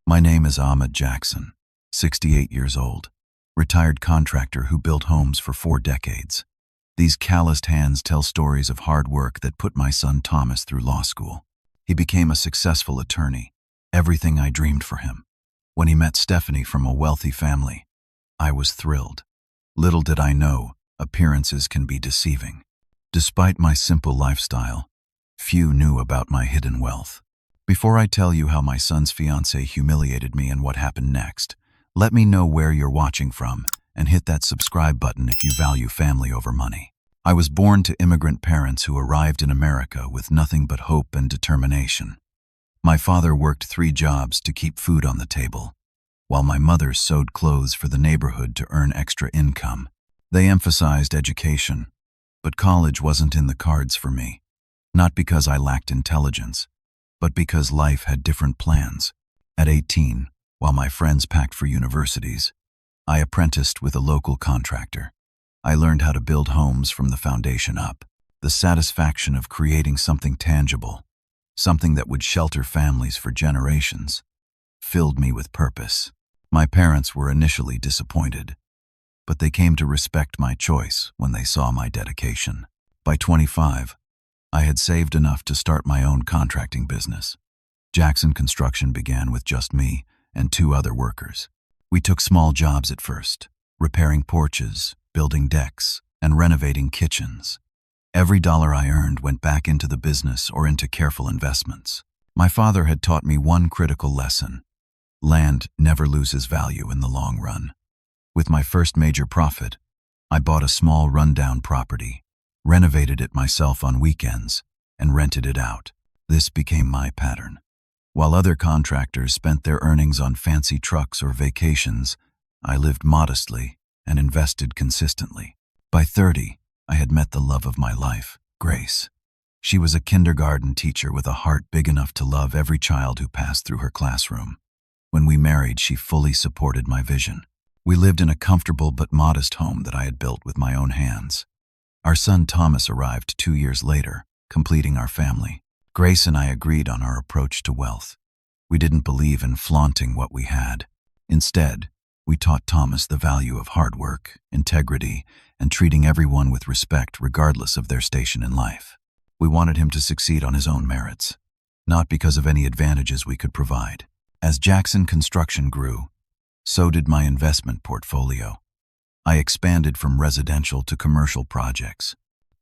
My name is Ahmed Jackson, 68 years old, retired contractor who built homes for 4 decades. These calloused hands tell stories of hard work that put my son Thomas through law school. He became a successful attorney, everything I dreamed for him. When he met Stephanie from a wealthy family, I was thrilled. Little did I know, appearances can be deceiving. Despite my simple lifestyle, few knew about my hidden wealth. Before I tell you how my son's fiancée humiliated me and what happened next, let me know where you're watching from and hit that subscribe button if you value family over money. I was born to immigrant parents who arrived in America with nothing but hope and determination. My father worked 3 jobs to keep food on the table, while my mother sewed clothes for the neighborhood to earn extra income. They emphasized education, but college wasn't in the cards for me. Not because I lacked intelligence, but because life had different plans. At 18, while my friends packed for universities, I apprenticed with a local contractor. I learned how to build homes from the foundation up. The satisfaction of creating something tangible, something that would shelter families for generations, filled me with purpose. My parents were initially disappointed, but they came to respect my choice when they saw my dedication. By 25, I had saved enough to start my own contracting business. Jackson Construction began with just me and 2 other workers. We took small jobs at first, repairing porches, building decks, and renovating kitchens. Every dollar I earned went back into the business or into careful investments. My father had taught me one critical lesson: land never loses value in the long run. With my first major profit, I bought a small rundown property, renovated it myself on weekends, and rented it out. This became my pattern. While other contractors spent their earnings on fancy trucks or vacations, I lived modestly and invested consistently. By 30, I had met the love of my life, Grace. She was a kindergarten teacher with a heart big enough to love every child who passed through her classroom. When we married, she fully supported my vision. We lived in a comfortable but modest home that I had built with my own hands. Our son Thomas arrived 2 years later, completing our family. Grace and I agreed on our approach to wealth. We didn't believe in flaunting what we had. Instead, we taught Thomas the value of hard work, integrity, and treating everyone with respect regardless of their station in life. We wanted him to succeed on his own merits, not because of any advantages we could provide. As Jackson Construction grew, so did my investment portfolio. I expanded from residential to commercial projects.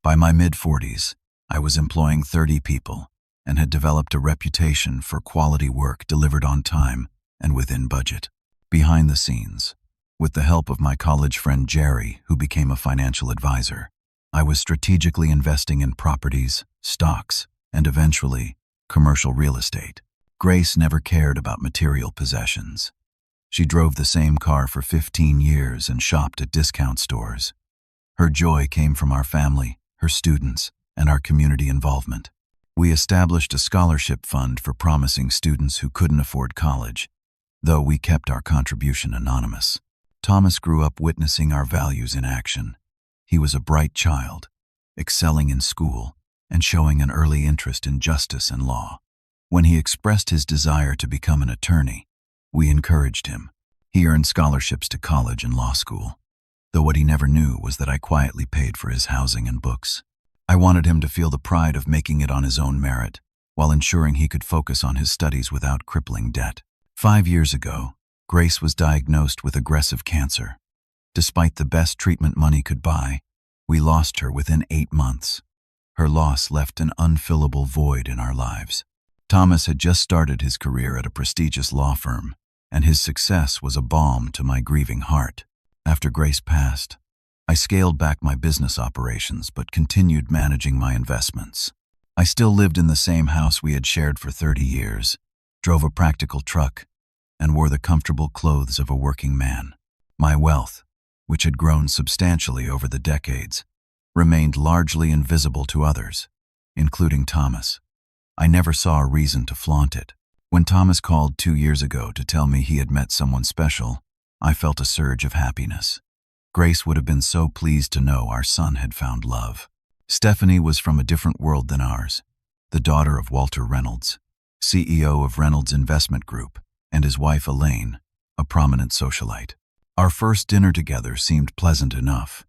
By my mid-40s, I was employing 30 people and had developed a reputation for quality work delivered on time and within budget. Behind the scenes, with the help of my college friend Jerry, who became a financial advisor, I was strategically investing in properties, stocks, and eventually, commercial real estate. Grace never cared about material possessions. She drove the same car for 15 years and shopped at discount stores. Her joy came from our family, her students, and our community involvement. We established a scholarship fund for promising students who couldn't afford college, though we kept our contribution anonymous. Thomas grew up witnessing our values in action. He was a bright child, excelling in school and showing an early interest in justice and law. When he expressed his desire to become an attorney, we encouraged him. He earned scholarships to college and law school, though what he never knew was that I quietly paid for his housing and books. I wanted him to feel the pride of making it on his own merit, while ensuring he could focus on his studies without crippling debt. 5 years ago, Grace was diagnosed with aggressive cancer. Despite the best treatment money could buy, we lost her within 8 months. Her loss left an unfillable void in our lives. Thomas had just started his career at a prestigious law firm, and his success was a balm to my grieving heart. After Grace passed, I scaled back my business operations but continued managing my investments. I still lived in the same house we had shared for 30 years, drove a practical truck, and wore the comfortable clothes of a working man. My wealth, which had grown substantially over the decades, remained largely invisible to others, including Thomas. I never saw a reason to flaunt it. When Thomas called 2 years ago to tell me he had met someone special, I felt a surge of happiness. Grace would have been so pleased to know our son had found love. Stephanie was from a different world than ours, the daughter of Walter Reynolds, CEO of Reynolds Investment Group, and his wife Elaine, a prominent socialite. Our first dinner together seemed pleasant enough.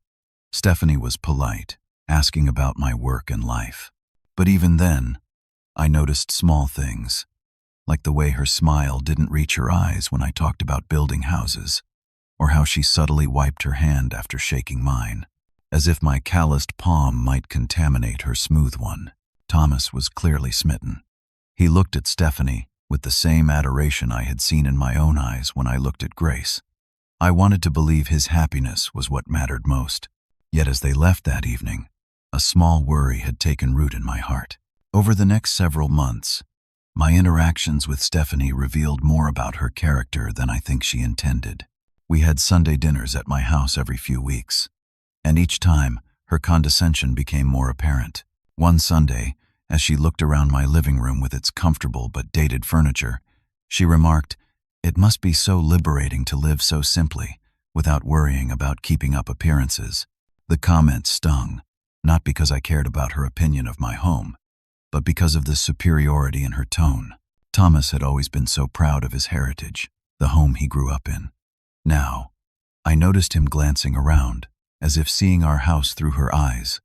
Stephanie was polite, asking about my work and life. But even then, I noticed small things, like the way her smile didn't reach her eyes when I talked about building houses, or how she subtly wiped her hand after shaking mine, as if my calloused palm might contaminate her smooth one. Thomas was clearly smitten. He looked at Stephanie with the same adoration I had seen in my own eyes when I looked at Grace. I wanted to believe his happiness was what mattered most. Yet as they left that evening, a small worry had taken root in my heart. Over the next several months, my interactions with Stephanie revealed more about her character than I think she intended. We had Sunday dinners at my house every few weeks, and each time her condescension became more apparent. One Sunday, as she looked around my living room with its comfortable but dated furniture, she remarked, "It must be so liberating to live so simply, without worrying about keeping up appearances." The comment stung, not because I cared about her opinion of my home, but because of the superiority in her tone. Thomas had always been so proud of his heritage, the home he grew up in. Now, I noticed him glancing around, as if seeing our house through her eyes,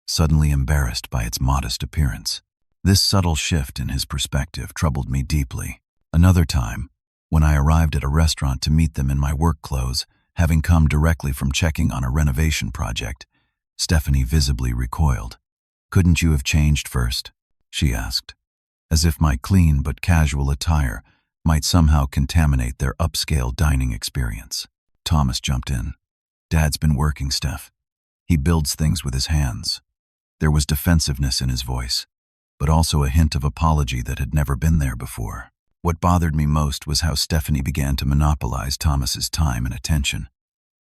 suddenly embarrassed by its modest appearance. This subtle shift in his perspective troubled me deeply. Another time, when I arrived at a restaurant to meet them in my work clothes, having come directly from checking on a renovation project, Stephanie visibly recoiled. "Couldn't you have changed first?" she asked, as if my clean but casual attire might somehow contaminate their upscale dining experience. Thomas jumped in. "Dad's been working, Steph. He builds things with his hands." There was defensiveness in his voice, but also a hint of apology that had never been there before. What bothered me most was how Stephanie began to monopolize Thomas's time and attention.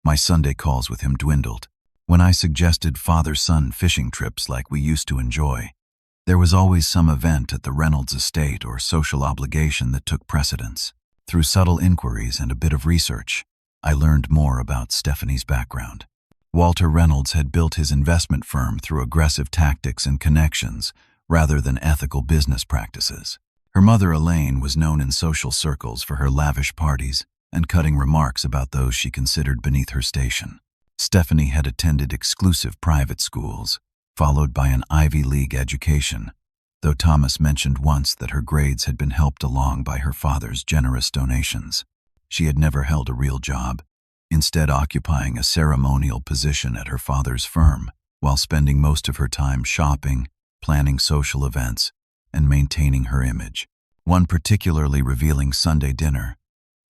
My Sunday calls with him dwindled. When I suggested father-son fishing trips like we used to enjoy, there was always some event at the Reynolds estate or social obligation that took precedence. Through subtle inquiries and a bit of research, I learned more about Stephanie's background. Walter Reynolds had built his investment firm through aggressive tactics and connections rather than ethical business practices. Her mother, Elaine, was known in social circles for her lavish parties and cutting remarks about those she considered beneath her station. Stephanie had attended exclusive private schools, followed by an Ivy League education, though Thomas mentioned once that her grades had been helped along by her father's generous donations. She had never held a real job, instead occupying a ceremonial position at her father's firm, while spending most of her time shopping, planning social events, and maintaining her image. One particularly revealing Sunday dinner,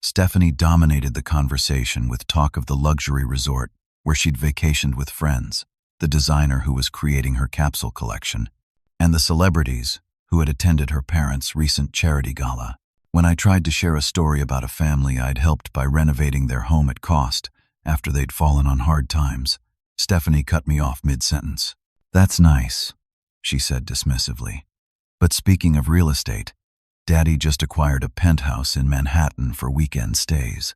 Stephanie dominated the conversation with talk of the luxury resort where she'd vacationed with friends, the designer who was creating her capsule collection, and the celebrities who had attended her parents' recent charity gala. When I tried to share a story about a family I'd helped by renovating their home at cost after they'd fallen on hard times, Stephanie cut me off mid-sentence. "That's nice," she said dismissively. "But speaking of real estate, Daddy just acquired a penthouse in Manhattan for weekend stays.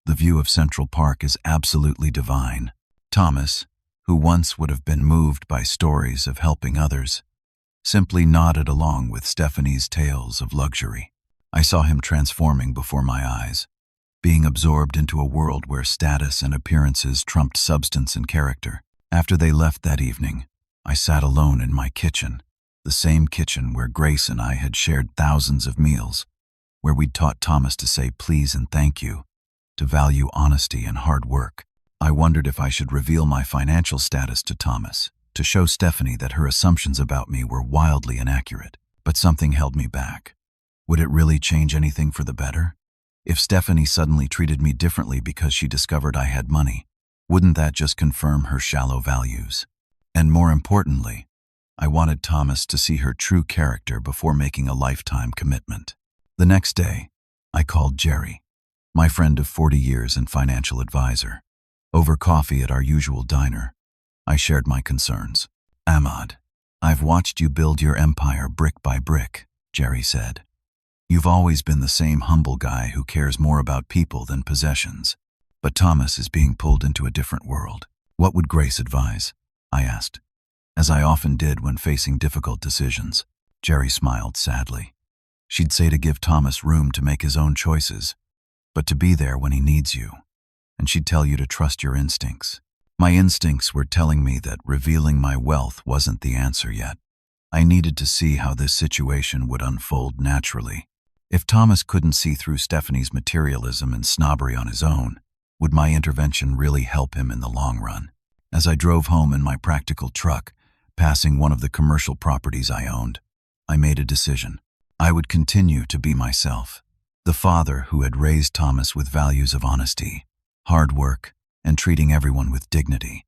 The view of Central Park is absolutely divine." Thomas, who once would have been moved by stories of helping others, simply nodded along with Stephanie's tales of luxury. I saw him transforming before my eyes, being absorbed into a world where status and appearances trumped substance and character. After they left that evening, I sat alone in my kitchen, the same kitchen where Grace and I had shared thousands of meals, where we'd taught Thomas to say please and thank you, to value honesty and hard work. I wondered if I should reveal my financial status to Thomas, to show Stephanie that her assumptions about me were wildly inaccurate. But something held me back. Would it really change anything for the better? If Stephanie suddenly treated me differently because she discovered I had money, wouldn't that just confirm her shallow values? And more importantly, I wanted Thomas to see her true character before making a lifetime commitment. The next day, I called Jerry, my friend of 40 years and financial advisor. Over coffee at our usual diner, I shared my concerns. "Ahmad, I've watched you build your empire brick by brick," Jerry said. "You've always been the same humble guy who cares more about people than possessions. But Thomas is being pulled into a different world. What would Grace advise?" I asked, as I often did when facing difficult decisions. Jerry smiled sadly. She'd say to give Thomas room to make his own choices, but to be there when he needs you. And she'd tell you to trust your instincts. My instincts were telling me that revealing my wealth wasn't the answer yet. I needed to see how this situation would unfold naturally. If Thomas couldn't see through Stephanie's materialism and snobbery on his own, would my intervention really help him in the long run? As I drove home in my practical truck, passing one of the commercial properties I owned, I made a decision. I would continue to be myself, the father who had raised Thomas with values of honesty, hard work, and treating everyone with dignity.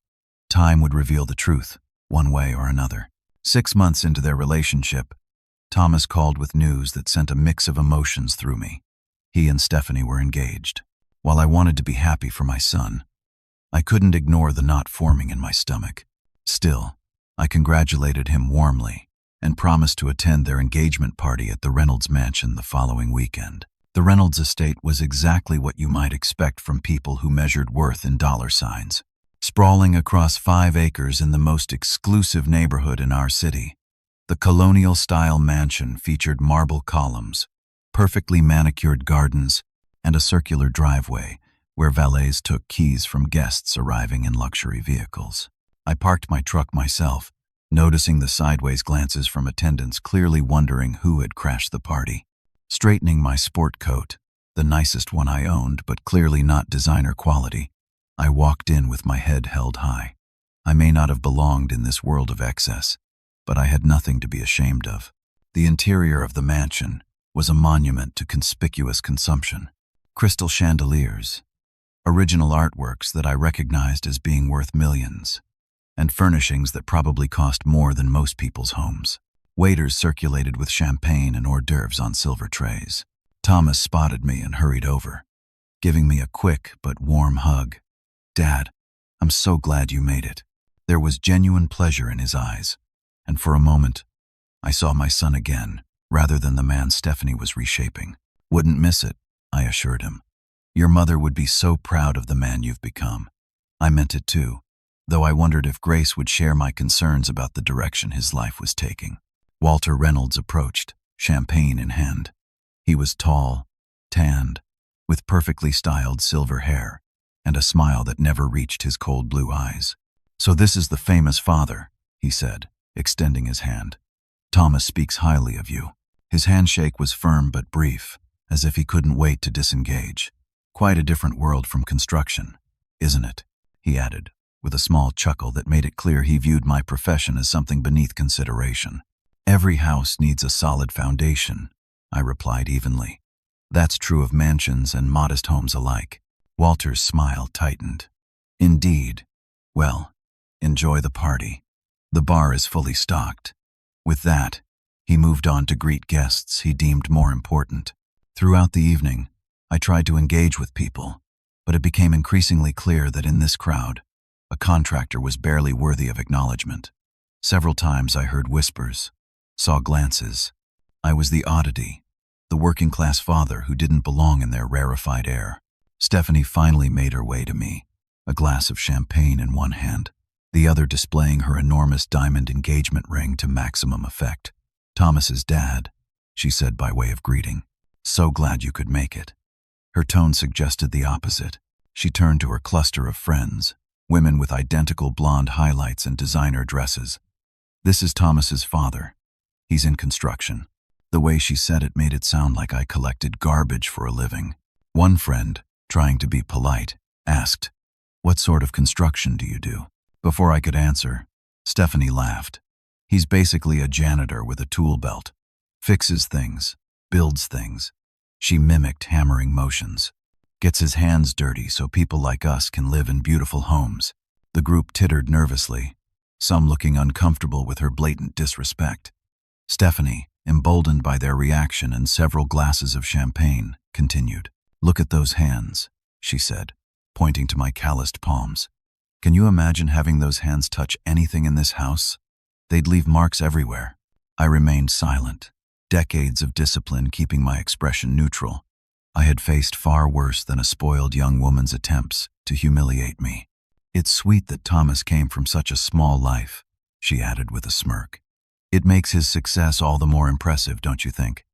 Time would reveal the truth, one way or another. 6 months into their relationship, Thomas called with news that sent a mix of emotions through me. He and Stephanie were engaged. While I wanted to be happy for my son, I couldn't ignore the knot forming in my stomach. Still, I congratulated him warmly and promised to attend their engagement party at the Reynolds mansion the following weekend. The Reynolds estate was exactly what you might expect from people who measured worth in dollar signs. Sprawling across 5 acres in the most exclusive neighborhood in our city, the colonial-style mansion featured marble columns, perfectly manicured gardens, and a circular driveway where valets took keys from guests arriving in luxury vehicles. I parked my truck myself, noticing the sideways glances from attendants clearly wondering who had crashed the party. Straightening my sport coat, the nicest one I owned but clearly not designer quality, I walked in with my head held high. I may not have belonged in this world of excess, but I had nothing to be ashamed of. The interior of the mansion was a monument to conspicuous consumption. Crystal chandeliers, original artworks that I recognized as being worth millions, and furnishings that probably cost more than most people's homes. Waiters circulated with champagne and hors d'oeuvres on silver trays. Thomas spotted me and hurried over, giving me a quick but warm hug. "Dad, I'm so glad you made it." There was genuine pleasure in his eyes, and for a moment, I saw my son again, rather than the man Stephanie was reshaping. "Wouldn't miss it," I assured him. "Your mother would be so proud of the man you've become." I meant it too, though I wondered if Grace would share my concerns about the direction his life was taking. Walter Reynolds approached, champagne in hand. He was tall, tanned, with perfectly styled silver hair, and a smile that never reached his cold blue eyes. "So this is the famous father," he said, extending his hand. "Thomas speaks highly of you." His handshake was firm but brief, as if he couldn't wait to disengage. "Quite a different world from construction, isn't it?" he added, with a small chuckle that made it clear he viewed my profession as something beneath consideration. "Every house needs a solid foundation," I replied evenly. "That's true of mansions and modest homes alike." Walter's smile tightened. "Indeed. Well, enjoy the party. The bar is fully stocked." With that, he moved on to greet guests he deemed more important. Throughout the evening, I tried to engage with people, but it became increasingly clear that in this crowd, a contractor was barely worthy of acknowledgement. Several times I heard whispers, saw glances. I was the oddity, the working-class father who didn't belong in their rarefied air. Stephanie finally made her way to me, a glass of champagne in one hand, the other displaying her enormous diamond engagement ring to maximum effect. "Thomas's dad," she said by way of greeting. "So glad you could make it." Her tone suggested the opposite. She turned to her cluster of friends, women with identical blonde highlights and designer dresses. "This is Thomas's father. He's in construction." The way she said it made it sound like I collected garbage for a living. One friend, trying to be polite, asked, "What sort of construction do you do?" Before I could answer, Stephanie laughed. "He's basically a janitor with a tool belt. Fixes things, builds things." She mimicked hammering motions. "Gets his hands dirty so people like us can live in beautiful homes." The group tittered nervously, some looking uncomfortable with her blatant disrespect. Stephanie, emboldened by their reaction and several glasses of champagne, continued. "Look at those hands," she said, pointing to my calloused palms. "Can you imagine having those hands touch anything in this house? They'd leave marks everywhere." I remained silent, decades of discipline keeping my expression neutral. I had faced far worse than a spoiled young woman's attempts to humiliate me. "It's sweet that Thomas came from such a small life," she added with a smirk. "It makes his success all the more impressive, don't you think?"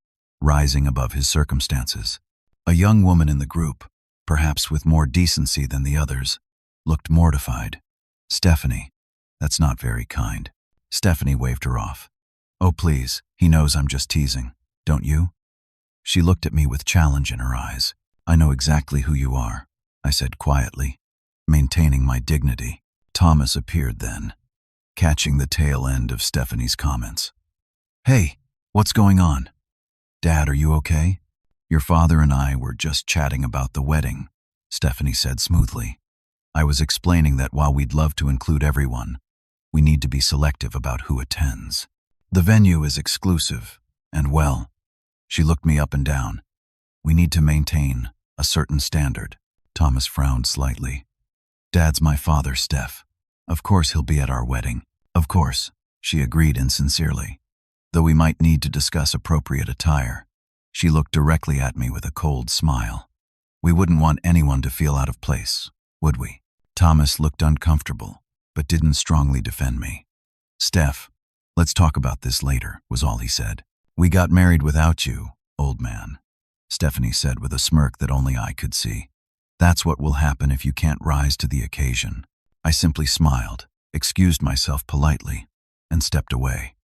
rising above his circumstances. A young woman in the group, perhaps with more decency than the others, looked mortified. "Stephanie, that's not very kind." Stephanie waved her off. "Oh, please, he knows I'm just teasing, don't you?" She looked at me with challenge in her eyes. "I know exactly who you are," I said quietly, maintaining my dignity. Thomas appeared then, catching the tail end of Stephanie's comments. "Hey, what's going on? Dad, are you okay?" "Your father and I were just chatting about the wedding," Stephanie said smoothly. "I was explaining that while we'd love to include everyone, we need to be selective about who attends. The venue is exclusive, and well," she looked me up and down, "we need to maintain a certain standard." Thomas frowned slightly. "Dad's my father, Steph. Of course he'll be at our wedding." "Of course," she agreed insincerely, "though we might need to discuss appropriate attire." She looked directly at me with a cold smile. "We wouldn't want anyone to feel out of place, would we?" Thomas looked uncomfortable, but didn't strongly defend me. "Steph, let's talk about this later," was all he said. "We got married without you, old man," Stephanie said with a smirk that only I could see. "That's what will happen if you can't rise to the occasion." I simply smiled, excused myself politely, and stepped away.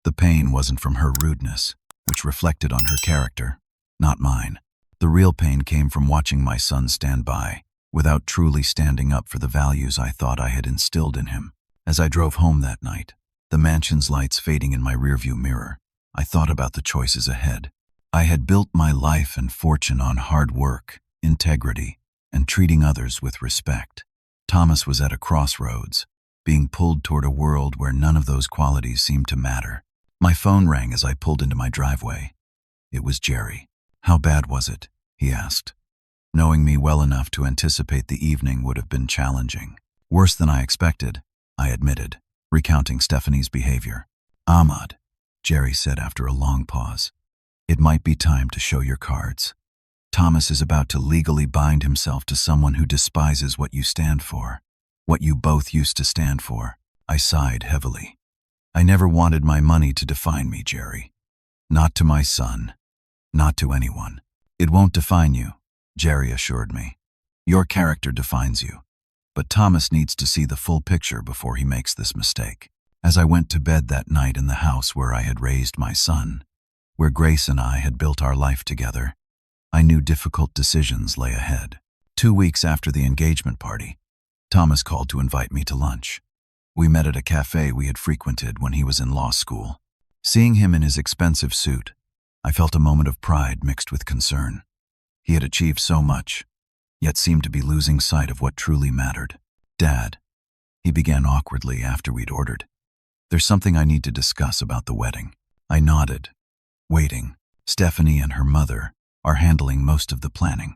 The pain wasn't from her rudeness, which reflected on her character, not mine. The real pain came from watching my son stand by, without truly standing up for the values I thought I had instilled in him. As I drove home that night, the mansion's lights fading in my rearview mirror, I thought about the choices ahead. I had built my life and fortune on hard work, integrity, and treating others with respect. Thomas was at a crossroads, being pulled toward a world where none of those qualities seemed to matter. My phone rang as I pulled into my driveway. It was Jerry. "How bad was it?" he asked. Knowing me well enough to anticipate the evening would have been challenging. "Worse than I expected," I admitted, recounting Stephanie's behavior. "Ahmad," Jerry said after a long pause, "it might be time to show your cards. Thomas is about to legally bind himself to someone who despises what you stand for, what you both used to stand for." I sighed heavily. "I never wanted my money to define me, Jerry. Not to my son, not to anyone." "It won't define you," Jerry assured me. "Your character defines you. But Thomas needs to see the full picture before he makes this mistake." As I went to bed that night in the house where I had raised my son, where Grace and I had built our life together, I knew difficult decisions lay ahead. 2 weeks after the engagement party, Thomas called to invite me to lunch. We met at a cafe we had frequented when he was in law school. Seeing him in his expensive suit, I felt a moment of pride mixed with concern. He had achieved so much, yet seemed to be losing sight of what truly mattered. "Dad," he began awkwardly after we'd ordered, "there's something I need to discuss about the wedding." I nodded, waiting. "Stephanie and her mother are handling most of the planning.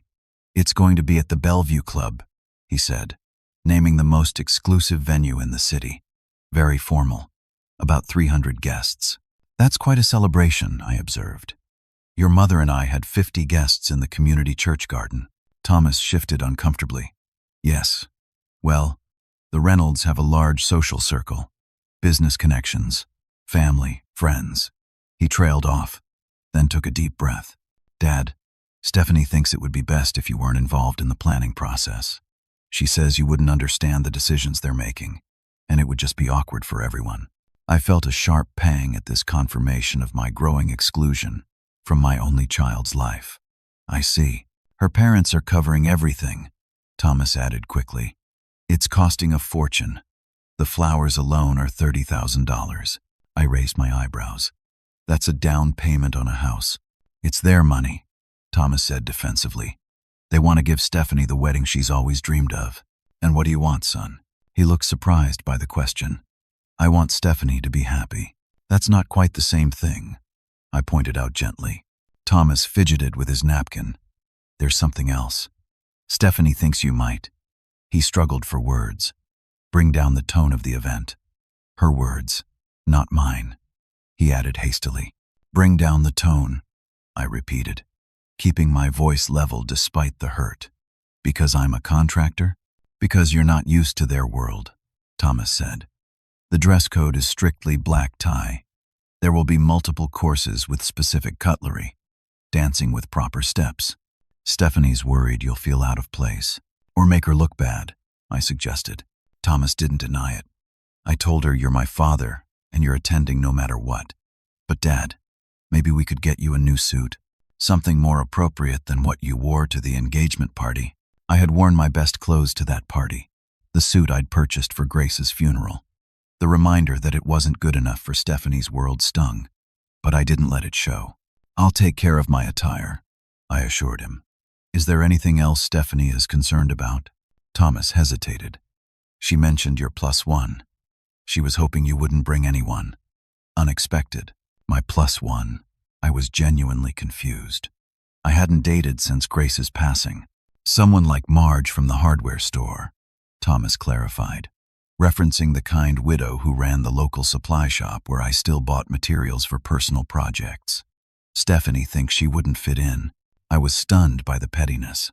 It's going to be at the Bellevue Club," he said, naming the most exclusive venue in the city. "Very formal. About 300 guests." "That's quite a celebration," I observed. "Your mother and I had 50 guests in the community church garden." Thomas shifted uncomfortably. "Yes. Well, the Reynolds have a large social circle. Business connections, family, friends." He trailed off, then took a deep breath. "Dad, Stephanie thinks it would be best if you weren't involved in the planning process. She says you wouldn't understand the decisions they're making, and it would just be awkward for everyone." I felt a sharp pang at this confirmation of my growing exclusion from my only child's life. "I see. Her parents are covering everything," Thomas added quickly. "It's costing a fortune. The flowers alone are $30,000. I raised my eyebrows. "That's a down payment on a house." "It's their money," Thomas said defensively. "They want to give Stephanie the wedding she's always dreamed of." "And what do you want, son?" He looked surprised by the question. "I want Stephanie to be happy." "That's not quite the same thing," I pointed out gently. Thomas fidgeted with his napkin. "There's something else. Stephanie thinks you might." He struggled for words. "Bring down the tone of the event." "Her words, not mine," he added hastily. "Bring down the tone," I repeated, keeping my voice level despite the hurt. "Because I'm a contractor?" "Because you're not used to their world," Thomas said. "The dress code is strictly black tie. There will be multiple courses with specific cutlery. dancing with proper steps. Stephanie's worried you'll feel out of place. Or make her look bad, I suggested. Thomas didn't deny it. I told her you're my father and you're attending no matter what. But Dad, maybe we could get you a new suit. Something more appropriate than what you wore to the engagement party. I had worn my best clothes to that party. The suit I'd purchased for Grace's funeral. The reminder that it wasn't good enough for Stephanie's world stung. But I didn't let it show. I'll take care of my attire, I assured him. Is there anything else Stephanie is concerned about? Thomas hesitated. She mentioned your +1. She was hoping you wouldn't bring anyone. Unexpected. My +1. I was genuinely confused. I hadn't dated since Grace's passing. Someone like Marge from the hardware store, Thomas clarified, referencing the kind widow who ran the local supply shop where I still bought materials for personal projects. Stephanie thinks she wouldn't fit in. I was stunned by the pettiness.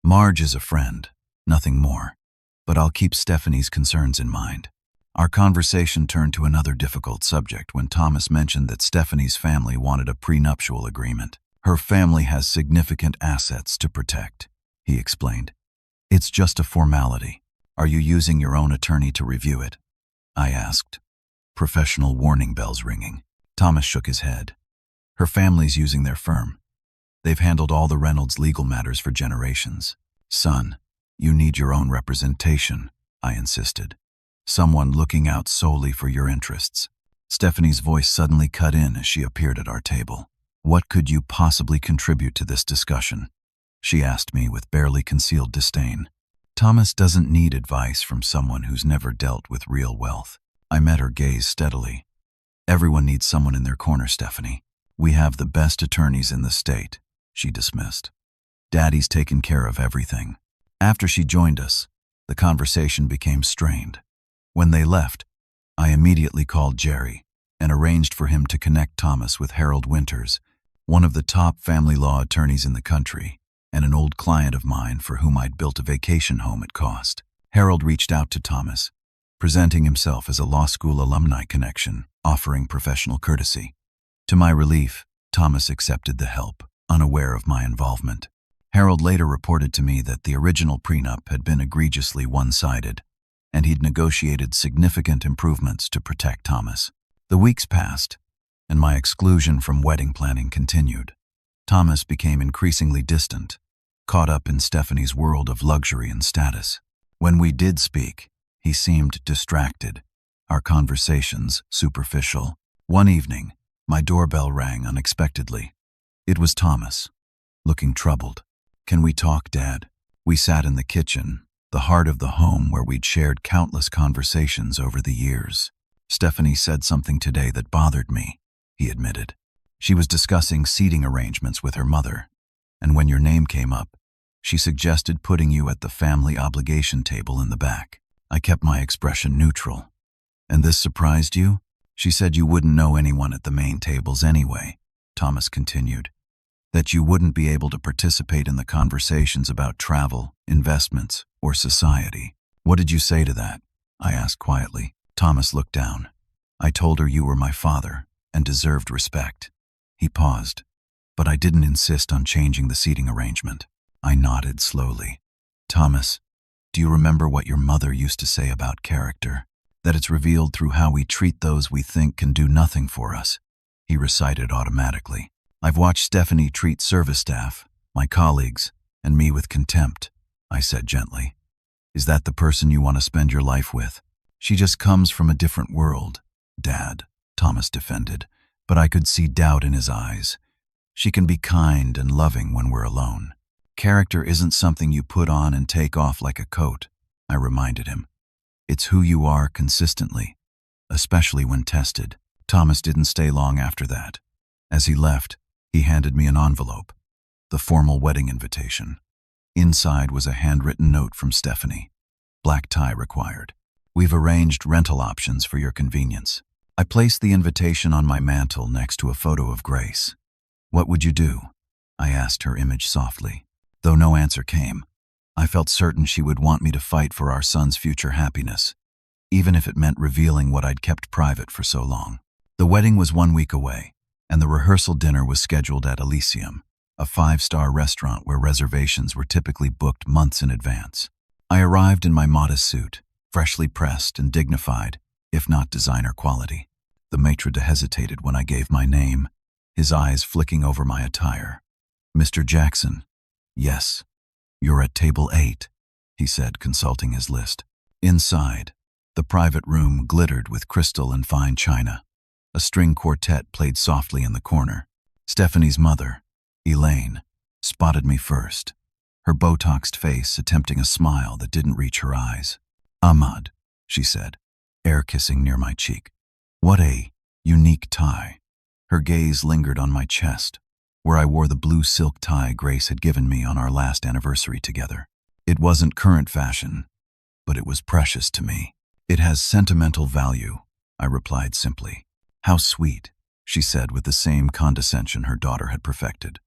Marge is a friend, nothing more, but I'll keep Stephanie's concerns in mind. Our conversation turned to another difficult subject when Thomas mentioned that Stephanie's family wanted a prenuptial agreement. Her family has significant assets to protect, he explained. It's just a formality. Are you using your own attorney to review it? I asked, professional warning bells ringing. Thomas shook his head. Her family's using their firm. They've handled all the Reynolds legal matters for generations. Son, you need your own representation, I insisted. Someone looking out solely for your interests. Stephanie's voice suddenly cut in as she appeared at our table. What could you possibly contribute to this discussion? She asked me with barely concealed disdain. Thomas doesn't need advice from someone who's never dealt with real wealth. I met her gaze steadily. Everyone needs someone in their corner, Stephanie. We have the best attorneys in the state, she dismissed. Daddy's taken care of everything. After she joined us, the conversation became strained. When they left, I immediately called Jerry and arranged for him to connect Thomas with Harold Winters, one of the top family law attorneys in the country, and an old client of mine for whom I'd built a vacation home at cost. Harold reached out to Thomas, presenting himself as a law school alumni connection, offering professional courtesy. To my relief, Thomas accepted the help, unaware of my involvement. Harold later reported to me that the original prenup had been egregiously one-sided, and he'd negotiated significant improvements to protect Thomas. The weeks passed, and my exclusion from wedding planning continued. Thomas became increasingly distant, caught up in Stephanie's world of luxury and status. When we did speak, he seemed distracted, our conversations superficial. One evening, my doorbell rang unexpectedly. It was Thomas, looking troubled. Can we talk, Dad? We sat in the kitchen, the heart of the home where we'd shared countless conversations over the years. Stephanie said something today that bothered me, he admitted. She was discussing seating arrangements with her mother, and when your name came up, she suggested putting you at the family obligation table in the back. I kept my expression neutral. And this surprised you? She said you wouldn't know anyone at the main tables anyway, Thomas continued. That you wouldn't be able to participate in the conversations about travel, investments, or society. What did you say to that? I asked quietly. Thomas looked down. I told her you were my father and deserved respect. He paused, but I didn't insist on changing the seating arrangement. I nodded slowly. Thomas, do you remember what your mother used to say about character? That it's revealed through how we treat those we think can do nothing for us. He recited automatically. I've watched Stephanie treat service staff, my colleagues, and me with contempt, I said gently. Is that the person you want to spend your life with? She just comes from a different world, Dad, Thomas defended, but I could see doubt in his eyes. She can be kind and loving when we're alone. Character isn't something you put on and take off like a coat, I reminded him. It's who you are consistently, especially when tested. Thomas didn't stay long after that. As he left, he handed me an envelope, the formal wedding invitation. Inside was a handwritten note from Stephanie. Black tie required. We've arranged rental options for your convenience. I placed the invitation on my mantle next to a photo of Grace. What would you do? I asked her image softly. Though no answer came, I felt certain she would want me to fight for our son's future happiness, even if it meant revealing what I'd kept private for so long. The wedding was 1 week away, and the rehearsal dinner was scheduled at Elysium. a five-star restaurant where reservations were typically booked months in advance. I arrived in my modest suit, freshly pressed and dignified, if not designer quality. The maitre d' hesitated when I gave my name, his eyes flicking over my attire. "Mr. Jackson." "Yes. You're at table 8, he said, consulting his list. Inside, the private room glittered with crystal and fine china. A string quartet played softly in the corner. Stephanie's mother, Elaine, spotted me first, her Botoxed face attempting a smile that didn't reach her eyes. "Ahmad," she said, air kissing near my cheek. "What a unique tie." Her gaze lingered on my chest, where I wore the blue silk tie Grace had given me on our last anniversary together. It wasn't current fashion, but it was precious to me. "It has sentimental value," I replied simply. "How sweet," she said with the same condescension her daughter had perfected.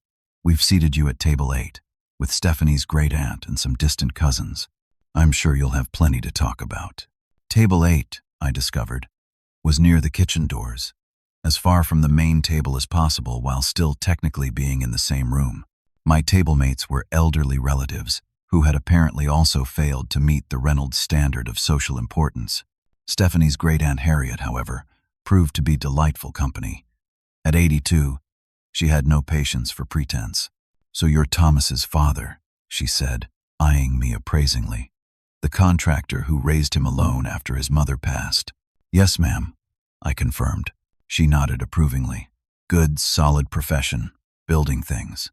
"We've seated you at table 8, with Stephanie's great-aunt and some distant cousins. I'm sure you'll have plenty to talk about." Table 8, I discovered, was near the kitchen doors, as far from the main table as possible while still technically being in the same room. My tablemates were elderly relatives who had apparently also failed to meet the Reynolds standard of social importance. Stephanie's great-aunt Harriet, however, proved to be delightful company. At 82, she had no patience for pretense. "So you're Thomas's father," she said, eyeing me appraisingly. "The contractor who raised him alone after his mother passed." "Yes, ma'am," I confirmed. She nodded approvingly. "Good, solid profession, building things.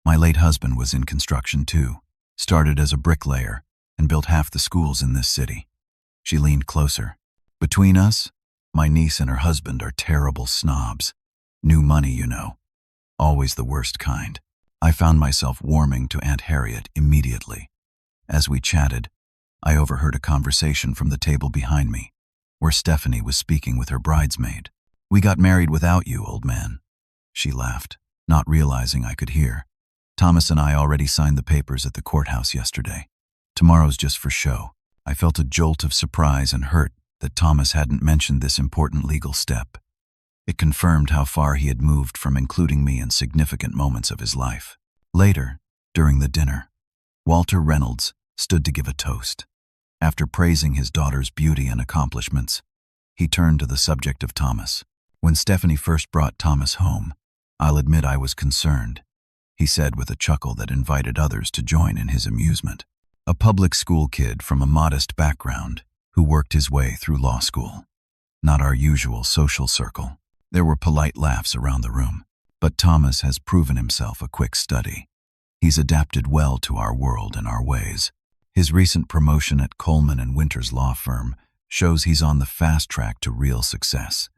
My late husband was in construction too, started as a bricklayer and built half the schools in this city." She leaned closer. "Between us, my niece and her husband are terrible snobs. New money, you know. Always the worst kind." I found myself warming to Aunt Harriet immediately. As we chatted, I overheard a conversation from the table behind me, where Stephanie was speaking with her bridesmaid. "We got married without you, old man," she laughed, not realizing I could hear. "Thomas and I already signed the papers at the courthouse yesterday. Tomorrow's just for show." I felt a jolt of surprise and hurt that Thomas hadn't mentioned this important legal step. It confirmed how far he had moved from including me in significant moments of his life. Later, during the dinner, Walter Reynolds stood to give a toast. After praising his daughter's beauty and accomplishments, he turned to the subject of Thomas. "When Stephanie first brought Thomas home, I'll admit I was concerned," he said with a chuckle that invited others to join in his amusement. "A public school kid from a modest background who worked his way through law school. Not our usual social circle." There were polite laughs around the room. "But Thomas has proven himself a quick study. He's adapted well to our world and our ways. His recent promotion at Coleman and Winter's law firm shows he's on the fast track to real success,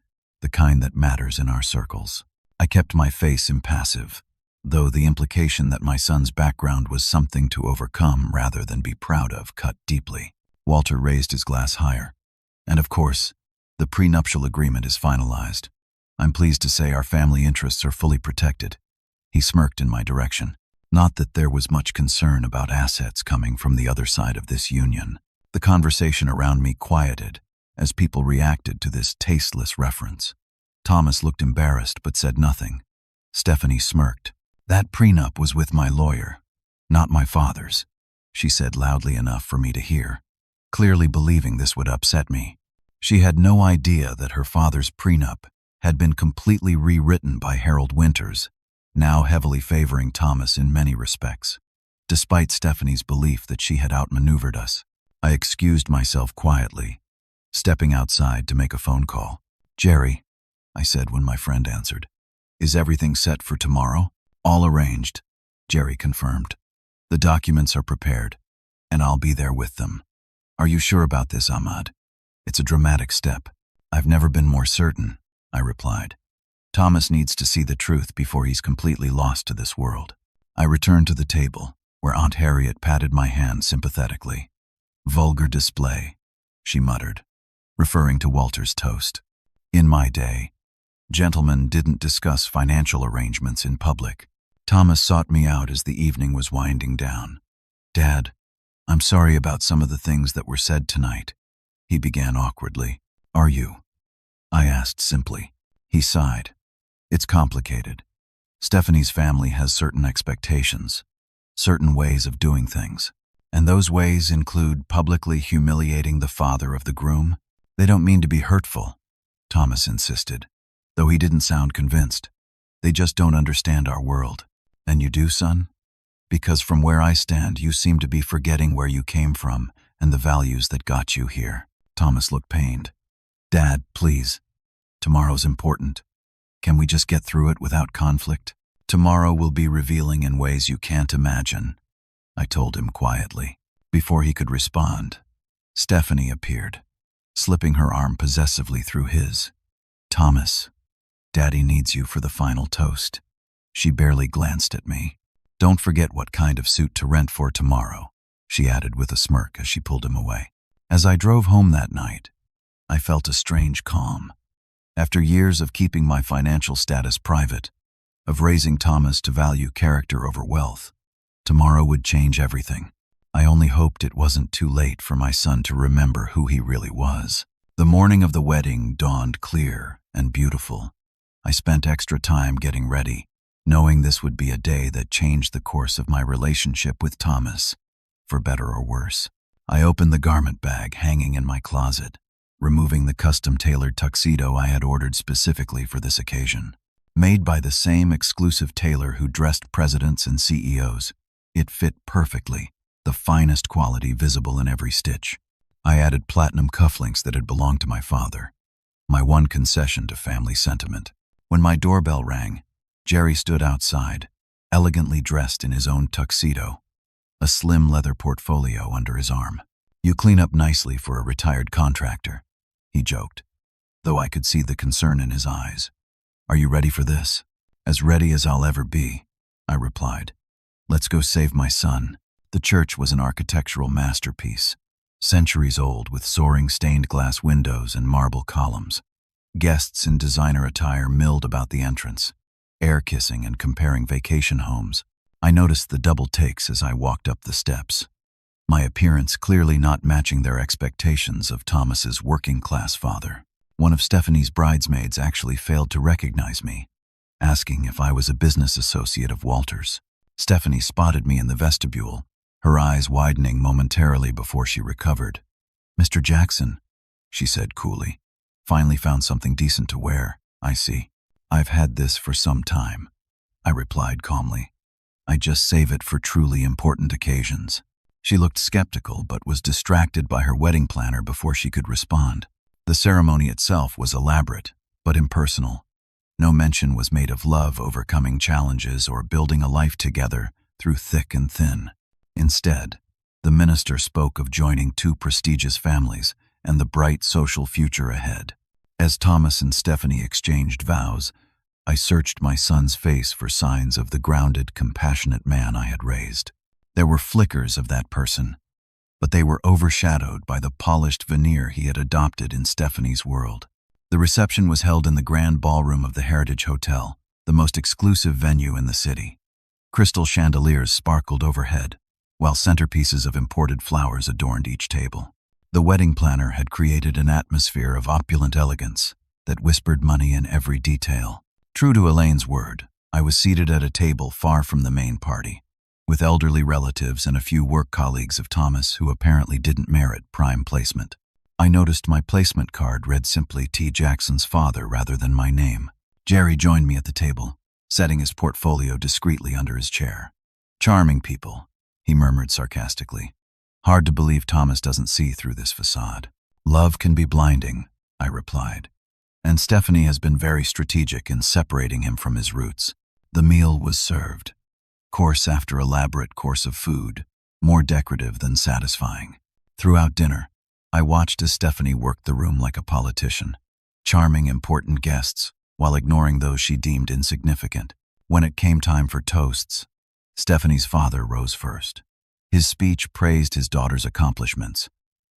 the kind that matters in our circles." I kept my face impassive, though the implication that my son's background was something to overcome rather than be proud of cut deeply. Walter raised his glass higher. "And of course, the prenuptial agreement is finalized. I'm pleased to say our family interests are fully protected." He smirked in my direction. Not that there was much concern about assets coming from the other side of this union. The conversation around me quieted as people reacted to this tasteless reference. Thomas looked embarrassed but said nothing. Stephanie smirked. "That prenup was with my lawyer, not my father's," she said loudly enough for me to hear, clearly believing this would upset me. She had no idea that her father's prenup had been completely rewritten by Harold Winters, now heavily favoring Thomas in many respects. Despite Stephanie's belief that she had outmaneuvered us, I excused myself quietly, stepping outside to make a phone call. "Jerry," I said when my friend answered, "is everything set for tomorrow?" "All arranged," Jerry confirmed. "The documents are prepared, and I'll be there with them." "Are you sure about this, Ahmad? It's a dramatic step." "I've never been more certain," I replied. "Thomas needs to see the truth before he's completely lost to this world." I returned to the table, where Aunt Harriet patted my hand sympathetically. "Vulgar display," she muttered, referring to Walter's toast. "In my day, gentlemen didn't discuss financial arrangements in public." Thomas sought me out as the evening was winding down. "Dad, I'm sorry about some of the things that were said tonight," he began awkwardly. "Are you?" I asked simply. He sighed. "It's complicated. Stephanie's family has certain expectations, certain ways of doing things. And those ways include publicly humiliating the father of the groom. They don't mean to be hurtful, Thomas insisted, though he didn't sound convinced. They just don't understand our world. And you do, son? Because from where I stand, you seem to be forgetting where you came from and the values that got you here. Thomas looked pained. Dad, please. Tomorrow's important. Can we just get through it without conflict? Tomorrow will be revealing in ways you can't imagine, I told him quietly. Before he could respond, Stephanie appeared, slipping her arm possessively through his. Thomas, Daddy needs you for the final toast. She barely glanced at me. Don't forget what kind of suit to rent for tomorrow, she added with a smirk as she pulled him away. As I drove home that night, I felt a strange calm. After years of keeping my financial status private, of raising Thomas to value character over wealth, tomorrow would change everything. I only hoped it wasn't too late for my son to remember who he really was. The morning of the wedding dawned clear and beautiful. I spent extra time getting ready, knowing this would be a day that changed the course of my relationship with Thomas, for better or worse. I opened the garment bag hanging in my closet, removing the custom-tailored tuxedo I had ordered specifically for this occasion. Made by the same exclusive tailor who dressed presidents and CEOs, it fit perfectly, the finest quality visible in every stitch. I added platinum cufflinks that had belonged to my father, my one concession to family sentiment. When my doorbell rang, Jerry stood outside, elegantly dressed in his own tuxedo, a slim leather portfolio under his arm. You clean up nicely for a retired contractor, he joked, though I could see the concern in his eyes. Are you ready for this? As ready as I'll ever be, I replied. Let's go save my son. The church was an architectural masterpiece, centuries old with soaring stained glass windows and marble columns. Guests in designer attire milled about the entrance, air-kissing and comparing vacation homes. I noticed the double takes as I walked up the steps, my appearance clearly not matching their expectations of Thomas's working-class father. One of Stephanie's bridesmaids actually failed to recognize me, asking if I was a business associate of Walter's. Stephanie spotted me in the vestibule, her eyes widening momentarily before she recovered. Mr. Jackson, she said coolly. Finally found something decent to wear, I see. I've had this for some time, I replied calmly. I just save it for truly important occasions. She looked skeptical but was distracted by her wedding planner before she could respond. The ceremony itself was elaborate, but impersonal. No mention was made of love overcoming challenges or building a life together through thick and thin. Instead, the minister spoke of joining two prestigious families and the bright social future ahead. As Thomas and Stephanie exchanged vows, I searched my son's face for signs of the grounded, compassionate man I had raised. There were flickers of that person, but they were overshadowed by the polished veneer he had adopted in Stephanie's world. The reception was held in the grand ballroom of the Heritage Hotel, the most exclusive venue in the city. Crystal chandeliers sparkled overhead, while centerpieces of imported flowers adorned each table. The wedding planner had created an atmosphere of opulent elegance that whispered money in every detail. True to Elaine's word, I was seated at a table far from the main party, with elderly relatives and a few work colleagues of Thomas who apparently didn't merit prime placement. I noticed my placement card read simply T. Jackson's father rather than my name. Jerry joined me at the table, setting his portfolio discreetly under his chair. Charming people, he murmured sarcastically. Hard to believe Thomas doesn't see through this facade. Love can be blinding, I replied. And Stephanie has been very strategic in separating him from his roots. The meal was served. Course after elaborate course of food, more decorative than satisfying. Throughout dinner, I watched as Stephanie worked the room like a politician, charming important guests while ignoring those she deemed insignificant. When it came time for toasts, Stephanie's father rose first. His speech praised his daughter's accomplishments,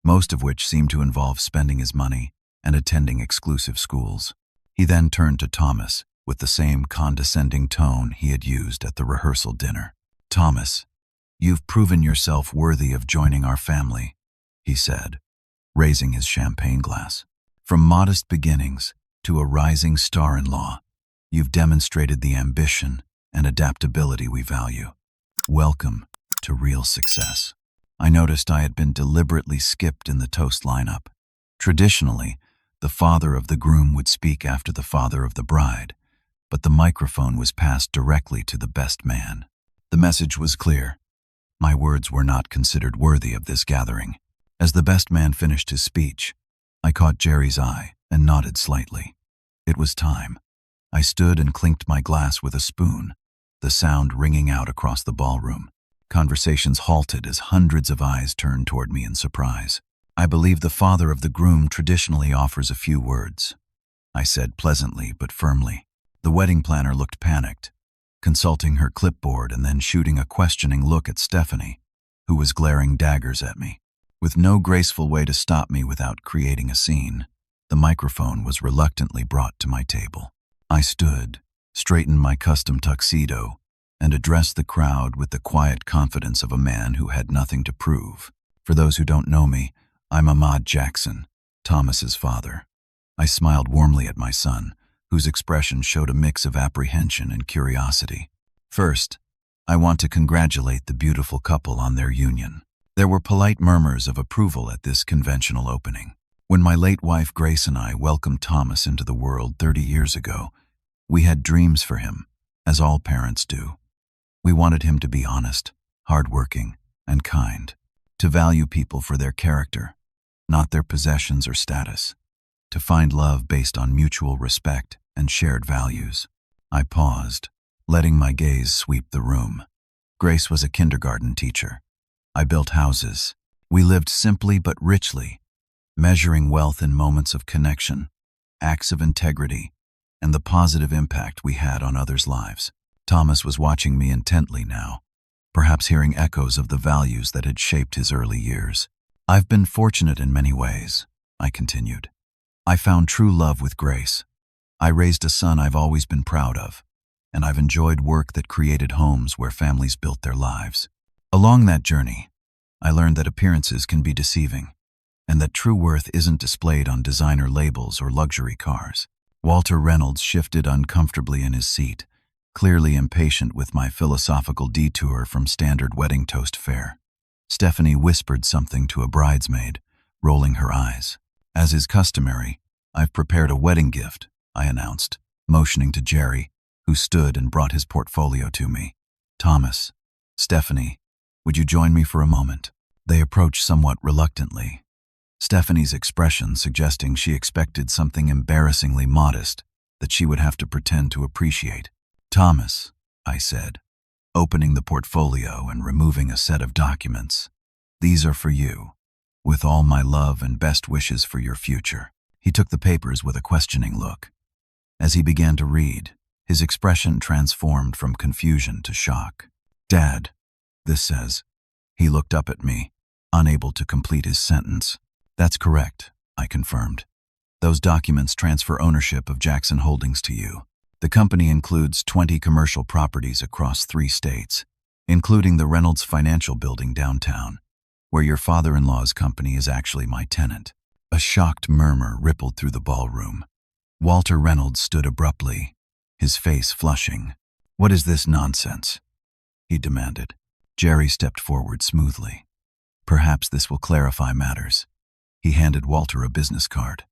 most of which seemed to involve spending his money and attending exclusive schools. He then turned to Thomas with the same condescending tone he had used at the rehearsal dinner. Thomas, you've proven yourself worthy of joining our family, he said, raising his champagne glass. From modest beginnings to a rising star-in-law, you've demonstrated the ambition, and adaptability we value. Welcome to real success. I noticed I had been deliberately skipped in the toast lineup. Traditionally, the father of the groom would speak after the father of the bride, but the microphone was passed directly to the best man. The message was clear. My words were not considered worthy of this gathering. As the best man finished his speech, I caught Jerry's eye and nodded slightly. It was time. I stood and clinked my glass with a spoon, the sound ringing out across the ballroom. Conversations halted as hundreds of eyes turned toward me in surprise. "I believe the father of the groom traditionally offers a few words," I said pleasantly but firmly. The wedding planner looked panicked, consulting her clipboard and then shooting a questioning look at Stephanie, who was glaring daggers at me. With no graceful way to stop me without creating a scene, the microphone was reluctantly brought to my table. I stood, straightened my custom tuxedo, and addressed the crowd with the quiet confidence of a man who had nothing to prove. For those who don't know me, I'm Ahmad Jackson, Thomas's father. I smiled warmly at my son, whose expression showed a mix of apprehension and curiosity. First, I want to congratulate the beautiful couple on their union. There were polite murmurs of approval at this conventional opening. When my late wife Grace and I welcomed Thomas into the world 30 years ago, we had dreams for him, as all parents do. We wanted him to be honest, hardworking, and kind, to value people for their character, not their possessions or status, to find love based on mutual respect and shared values. I paused, letting my gaze sweep the room. Grace was a kindergarten teacher. I built houses. We lived simply but richly, measuring wealth in moments of connection, acts of integrity, and the positive impact we had on others' lives. Thomas was watching me intently now, perhaps hearing echoes of the values that had shaped his early years. "I've been fortunate in many ways," I continued. "I found true love with Grace. I raised a son I've always been proud of, and I've enjoyed work that created homes where families built their lives. Along that journey, I learned that appearances can be deceiving, and that true worth isn't displayed on designer labels or luxury cars." Walter Reynolds shifted uncomfortably in his seat, clearly impatient with my philosophical detour from standard wedding toast fare. Stephanie whispered something to a bridesmaid, rolling her eyes. "As is customary, I've prepared a wedding gift," I announced, motioning to Jerry, who stood and brought his portfolio to me. "Thomas, Stephanie, would you join me for a moment?" They approached somewhat reluctantly, Stephanie's expression suggesting she expected something embarrassingly modest that she would have to pretend to appreciate. "Thomas," I said, opening the portfolio and removing a set of documents, "these are for you, with all my love and best wishes for your future." He took the papers with a questioning look. As he began to read, his expression transformed from confusion to shock. "Dad, this says." He looked up at me, unable to complete his sentence. "That's correct," I confirmed. "Those documents transfer ownership of Jackson Holdings to you. The company includes 20 commercial properties across 3 states, including the Reynolds Financial Building downtown, where your father-in-law's company is actually my tenant." A shocked murmur rippled through the ballroom. Walter Reynolds stood abruptly, his face flushing. "What is this nonsense?" he demanded. Jerry stepped forward smoothly. "Perhaps this will clarify matters." He handed Walter a business card.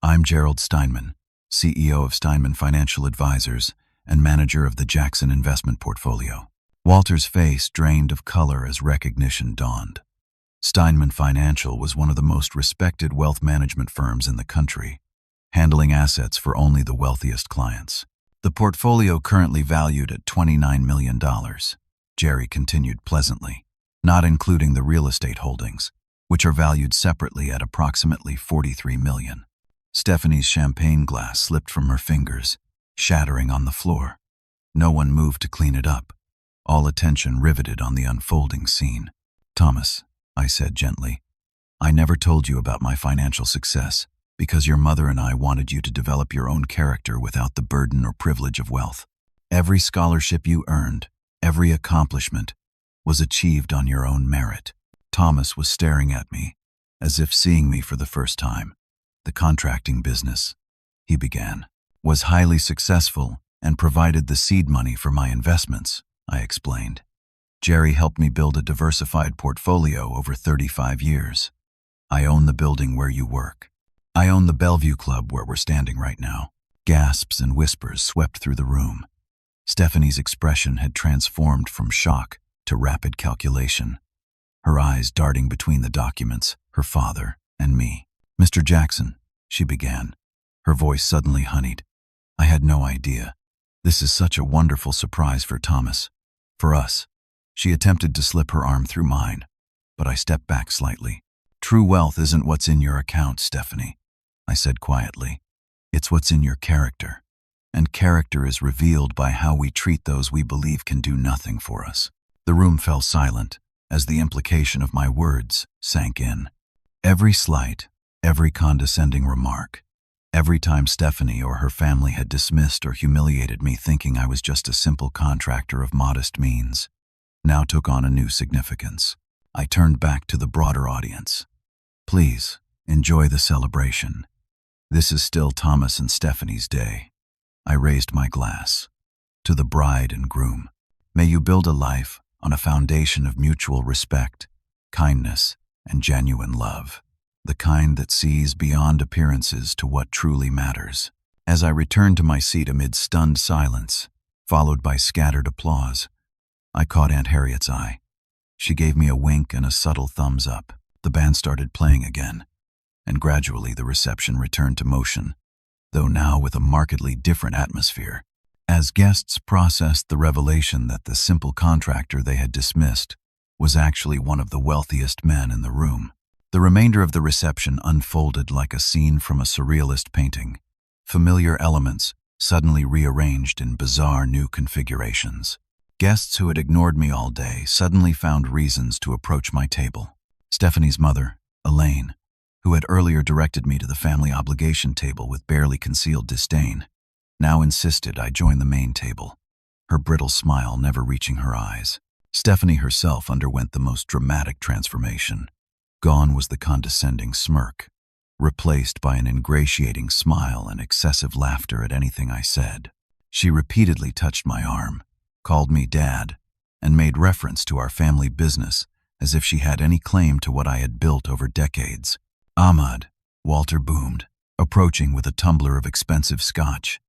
"I'm Gerald Steinman, CEO of Steinman Financial Advisors and manager of the Jackson investment portfolio." Walter's face drained of color as recognition dawned. Steinman Financial was one of the most respected wealth management firms in the country, handling assets for only the wealthiest clients. "The portfolio currently valued at $29 million, Jerry continued pleasantly, "not including the real estate holdings, which are valued separately at approximately $43 million. Stephanie's champagne glass slipped from her fingers, shattering on the floor. No one moved to clean it up, all attention riveted on the unfolding scene. "Thomas," I said gently, "I never told you about my financial success because your mother and I wanted you to develop your own character without the burden or privilege of wealth. Every scholarship you earned, every accomplishment, was achieved on your own merit." Thomas was staring at me, as if seeing me for the first time. "The contracting business," he began, "was highly successful and provided the seed money for my investments, I explained. Jerry helped me build a diversified portfolio over 35 years. I own the building where you work. I own the Bellevue Club where we're standing right now. Gasps and whispers swept through the room. Stephanie's expression had transformed from shock to rapid calculation, her eyes darting between the documents, her father, and me. "Mr. Jackson," she began, her voice suddenly honeyed. "I had no idea. This is such a wonderful surprise for Thomas. For us." She attempted to slip her arm through mine, but I stepped back slightly. "True wealth isn't what's in your account, Stephanie," I said quietly. "It's what's in your character. And character is revealed by how we treat those we believe can do nothing for us." The room fell silent as the implication of my words sank in. Every slight, every condescending remark, every time Stephanie or her family had dismissed or humiliated me thinking I was just a simple contractor of modest means, now took on a new significance. I turned back to the broader audience. "Please, enjoy the celebration. This is still Thomas and Stephanie's day." I raised my glass. "To the bride and groom. May you build a life on a foundation of mutual respect, kindness, and genuine love. The kind that sees beyond appearances to what truly matters." As I returned to my seat amid stunned silence, followed by scattered applause, I caught Aunt Harriet's eye. She gave me a wink and a subtle thumbs up. The band started playing again, and gradually the reception returned to motion, though now with a markedly different atmosphere. As guests processed the revelation that the simple contractor they had dismissed was actually one of the wealthiest men in the room. The remainder of the reception unfolded like a scene from a surrealist painting, familiar elements suddenly rearranged in bizarre new configurations. Guests who had ignored me all day suddenly found reasons to approach my table. Stephanie's mother, Elaine, who had earlier directed me to the family obligation table with barely concealed disdain, now insisted I join the main table, her brittle smile never reaching her eyes. Stephanie herself underwent the most dramatic transformation. Gone was the condescending smirk, replaced by an ingratiating smile and excessive laughter at anything I said. She repeatedly touched my arm, called me Dad, and made reference to our family business as if she had any claim to what I had built over decades. "Ahmad," Walter boomed, approaching with a tumbler of expensive scotch.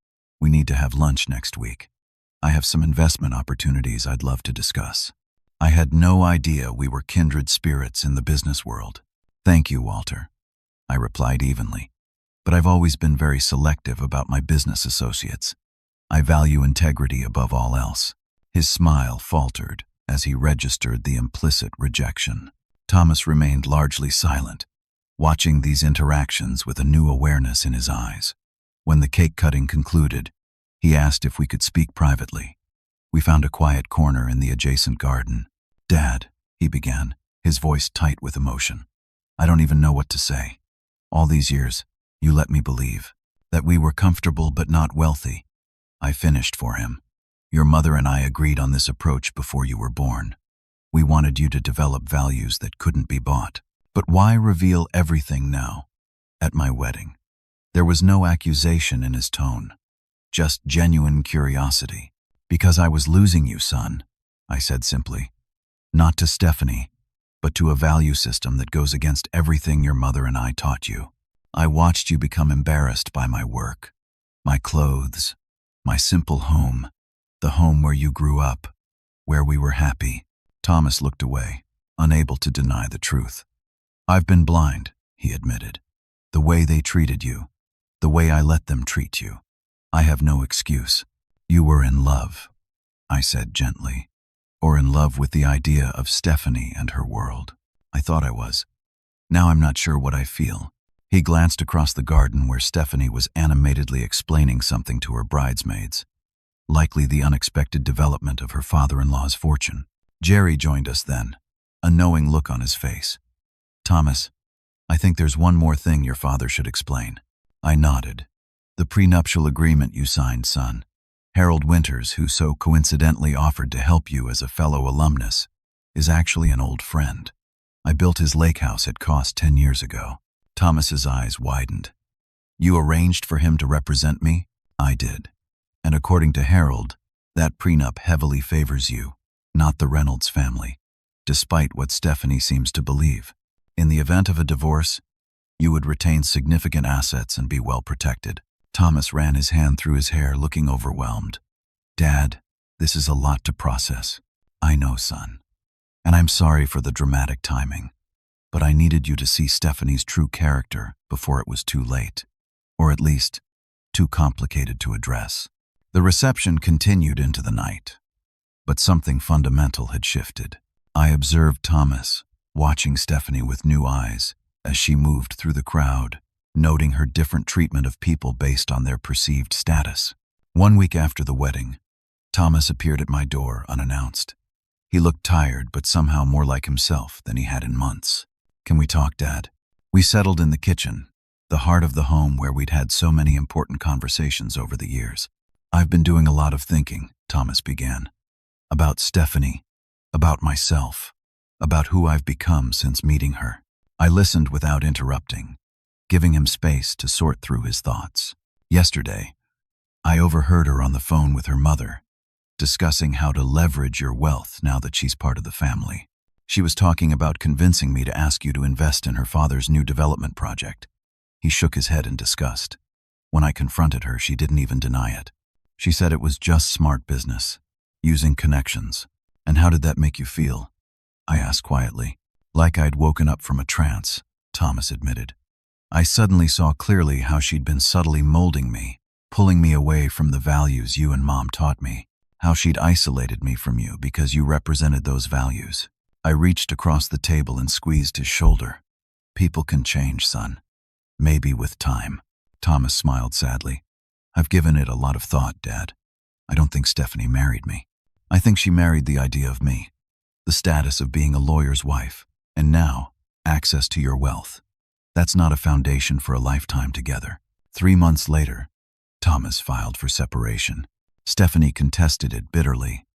"We need to have lunch next week. I have some investment opportunities I'd love to discuss." I had no idea we were kindred spirits in the business world. "Thank you, Walter," I replied evenly, "but I've always been very selective about my business associates. I value integrity above all else." His smile faltered as he registered the implicit rejection. Thomas remained largely silent, watching these interactions with a new awareness in his eyes. When the cake cutting concluded, he asked if we could speak privately. We found a quiet corner in the adjacent garden. "Dad," he began, his voice tight with emotion, "I don't even know what to say. All these years, you let me believe that we were comfortable but not wealthy. I finished for him. Your mother and I agreed on this approach before you were born. We wanted you to develop values that couldn't be bought. But why reveal everything now, at my wedding?" There was no accusation in his tone, just genuine curiosity. "Because I was losing you, son," I said simply. "Not to Stephanie, but to a value system that goes against everything your mother and I taught you. I watched you become embarrassed by my work, my clothes, my simple home, the home where you grew up, where we were happy." Thomas looked away, unable to deny the truth. "I've been blind," he admitted. "The way they treated you, the way I let them treat you. I have no excuse. You were in love," I said gently, "or in love with the idea of Stephanie and her world. I thought I was. Now I'm not sure what I feel." He glanced across the garden where Stephanie was animatedly explaining something to her bridesmaids, likely the unexpected development of her father-in-law's fortune. Jerry joined us then, a knowing look on his face. "Thomas, I think there's one more thing your father should explain." I nodded. "The prenuptial agreement you signed, son. Harold Winters, who so coincidentally offered to help you as a fellow alumnus, is actually an old friend. I built his lake house at cost 10 years ago." Thomas's eyes widened. "You arranged for him to represent me?" "I did. And according to Harold, that prenup heavily favors you, not the Reynolds family, despite what Stephanie seems to believe. In the event of a divorce, you would retain significant assets and be well protected. Thomas ran his hand through his hair, looking overwhelmed. Dad, this is a lot to process. I know, son. And I'm sorry for the dramatic timing. But I needed you to see Stephanie's true character before it was too late. Or at least, too complicated to address. The reception continued into the night. But something fundamental had shifted. I observed Thomas, watching Stephanie with new eyes as she moved through the crowd, noting her different treatment of people based on their perceived status. 1 week after the wedding, Thomas appeared at my door unannounced. He looked tired, but somehow more like himself than he had in months. Can we talk, Dad? We settled in the kitchen, the heart of the home where we'd had so many important conversations over the years. I've been doing a lot of thinking, Thomas began. About Stephanie, about myself, about who I've become since meeting her. I listened without interrupting, giving him space to sort through his thoughts. Yesterday, I overheard her on the phone with her mother, discussing how to leverage your wealth now that she's part of the family. She was talking about convincing me to ask you to invest in her father's new development project. He shook his head in disgust. When I confronted her, she didn't even deny it. She said it was just smart business, using connections. And how did that make you feel? I asked quietly. Like I'd woken up from a trance, Thomas admitted. I suddenly saw clearly how she'd been subtly molding me, pulling me away from the values you and Mom taught me, how she'd isolated me from you because you represented those values. I reached across the table and squeezed his shoulder. People can change, son. Maybe with time. Thomas smiled sadly. I've given it a lot of thought, Dad. I don't think Stephanie married me. I think she married the idea of me, the status of being a lawyer's wife, and now, access to your wealth. That's not a foundation for a lifetime together. 3 months later, Thomas filed for separation. Stephanie contested it bitterly,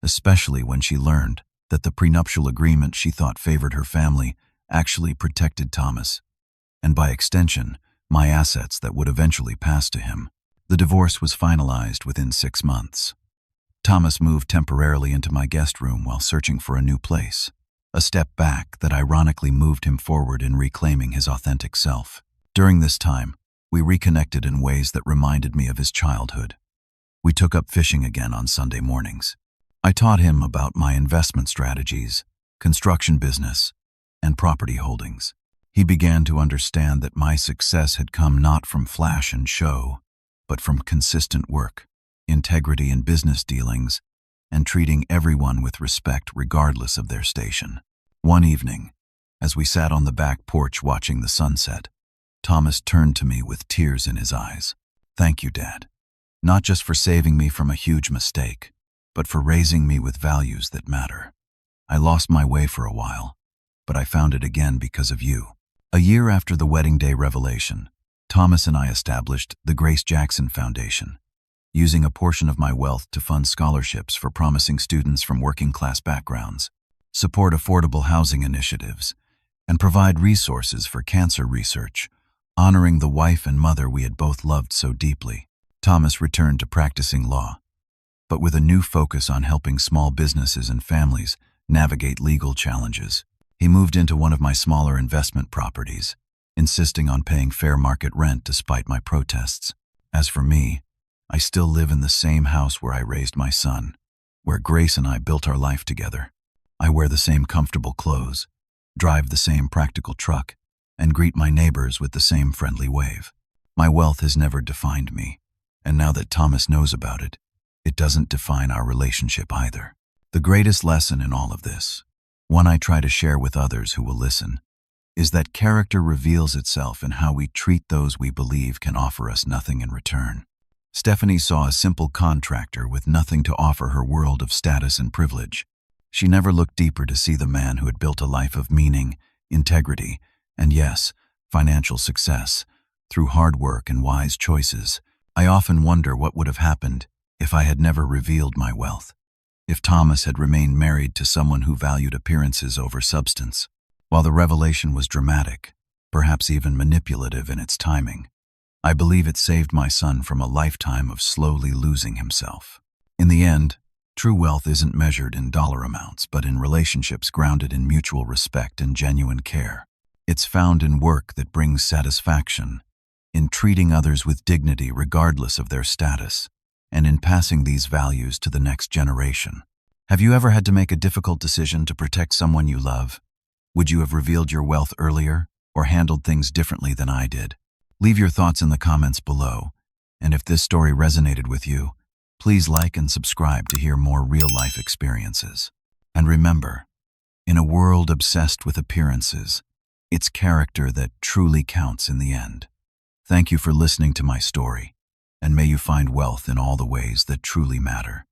especially when she learned that the prenuptial agreement she thought favored her family actually protected Thomas, and by extension, my assets that would eventually pass to him. The divorce was finalized within 6 months. Thomas moved temporarily into my guest room while searching for a new place, a step back that ironically moved him forward in reclaiming his authentic self. During this time, we reconnected in ways that reminded me of his childhood. We took up fishing again on Sunday mornings. I taught him about my investment strategies, construction business, and property holdings. He began to understand that my success had come not from flash and show, but from consistent work, integrity in business dealings, and treating everyone with respect regardless of their station. One evening, as we sat on the back porch watching the sunset, Thomas turned to me with tears in his eyes. Thank you, Dad. Not just for saving me from a huge mistake, but for raising me with values that matter. I lost my way for a while, but I found it again because of you. A year after the wedding day revelation, Thomas and I established the Grace Jackson Foundation, using a portion of my wealth to fund scholarships for promising students from working-class backgrounds, support affordable housing initiatives, and provide resources for cancer research, honoring the wife and mother we had both loved so deeply. Thomas returned to practicing law, but with a new focus on helping small businesses and families navigate legal challenges. He moved into one of my smaller investment properties, insisting on paying fair market rent despite my protests. As for me, I still live in the same house where I raised my son, where Grace and I built our life together. I wear the same comfortable clothes, drive the same practical truck, and greet my neighbors with the same friendly wave. My wealth has never defined me, and now that Thomas knows about it, it doesn't define our relationship either. The greatest lesson in all of this, one I try to share with others who will listen, is that character reveals itself in how we treat those we believe can offer us nothing in return. Stephanie saw a simple contractor with nothing to offer her world of status and privilege. She never looked deeper to see the man who had built a life of meaning, integrity, and yes, financial success, through hard work and wise choices. I often wonder what would have happened if I had never revealed my wealth, if Thomas had remained married to someone who valued appearances over substance. While the revelation was dramatic, perhaps even manipulative in its timing, I believe it saved my son from a lifetime of slowly losing himself. In the end, true wealth isn't measured in dollar amounts, but in relationships grounded in mutual respect and genuine care. It's found in work that brings satisfaction, in treating others with dignity regardless of their status, and in passing these values to the next generation. Have you ever had to make a difficult decision to protect someone you love? Would you have revealed your wealth earlier, or handled things differently than I did? Leave your thoughts in the comments below, and if this story resonated with you, please like and subscribe to hear more real-life experiences. And remember, in a world obsessed with appearances, it's character that truly counts in the end. Thank you for listening to my story, and may you find wealth in all the ways that truly matter.